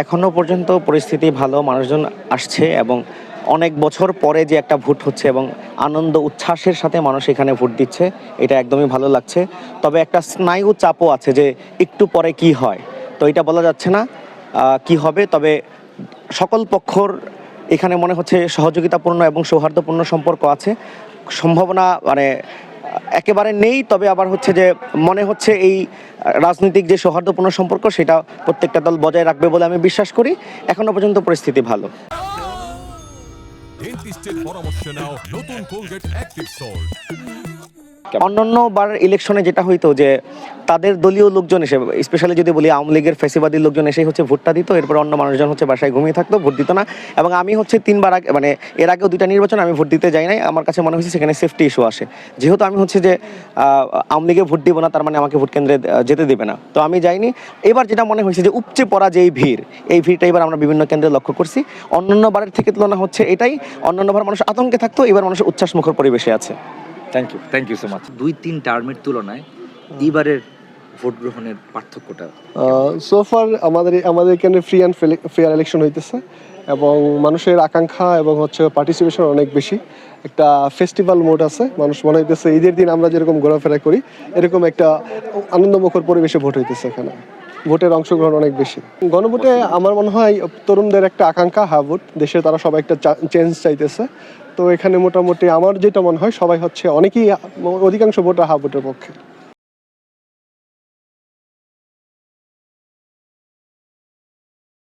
এখনো পর্যন্ত পরিস্থিতি ভালো, মানুষজন আসছে এবং অনেক বছর পরে যে একটা ভোট হচ্ছে এবং আনন্দ উচ্ছ্বাসের সাথে মানুষ এখানে ভোট দিচ্ছে, এটা একদমই ভালো লাগছে। তবে একটা স্নায়ু চাপও আছে যে একটু পরে কি হয়, তো এটা বলা যাচ্ছে না কি হবে। তবে সকল পক্ষর এখানে মনে হচ্ছে সহযোগিতাপূর্ণ এবং সৌহার্দ্যপূর্ণ সম্পর্ক আছে। সম্ভাবনা মানে একেবারে নেই, তবে আবার হচ্ছে যে মনে হচ্ছে এই রাজনৈতিক যে সৌহার্দ্যপূর্ণ সম্পর্ক সেটা প্রত্যেকটা দল বজায় রাখবে বলে আমি বিশ্বাস করি। এখনো পর্যন্ত পরিস্থিতি ভালো। ডেন্টিস্টের পরামর্শ নাও নতুন কোলগেট অ্যাক্টিভ সল্ট। অন্যান্য বার ইলেকশনে যেটা হইতো যে তাদের দলীয় লোকজন এসে, স্পেশালি যদি বলি আওয়ামী লীগের ফ্যাসিবাদী লোকজন এসেই হচ্ছে ভোটটা দিত, এরপর অন্য মানুষজন হচ্ছে বাসায় ঘুমিয়ে থাকতো, ভোট দিত না। এবং আমি হচ্ছে 3বার আগে মানে এর আগেও 2টা নির্বাচন আমি ভোট দিতে যাই নাই। আমার কাছে মনে হয়েছে সেখানে সেফটি ইস্যু আসে, যেহেতু আমি হচ্ছে যে আওয়ামী লীগে ভোট দিব না তার মানে আমাকে ভোট কেন্দ্রে যেতে দেবে না, তো আমি যাইনি। এবার যেটা মনে হয়েছে যে উপচে পড়া যে ভিড়, এই ভিড়টা এবার আমরা বিভিন্ন কেন্দ্রে লক্ষ্য করছি। অন্যান্য বারের থেকে তুলনা হচ্ছে এটাই, অন্যান্য বার মানুষ আতঙ্কে থাকতো, এবার মানুষ উচ্ছ্বাসমুখর পরিবেশে আছে। Thank you so much. 2-3 টার্মের তুলনায় এবারের ভোট গ্রহণের পার্থক্যটা সো ফার আমাদের এখানে ফ্রি অ্যান্ড ফেয়ার ইলেকশন হইতেছে এবং মানুষের আকাঙ্ক্ষা এবং হচ্ছে পার্টিসিপেশন অনেক বেশি। একটা ফেস্টিভ্যাল মোড আছে, মানুষ মনে হইতেছে ঈদের দিন আমরা যেরকম ঘোরাফেরা করি এরকম একটা আনন্দমুখর পরিবেশে ভোট হইতেছে। এখানে ভোটের অংশগ্রহণ অনেক বেশি। গণভোটে আমার মনে হয় তরুণদের একটা আকাঙ্ক্ষা, ভোট দেশে তারা সবাই একটা চেঞ্জ চাইতেছে। তো এখানে মোটামুটি আমার যেটা মনে হয় সবাই হচ্ছে অনেকেই অধিকাংশ ভোটার ভোটের পক্ষে।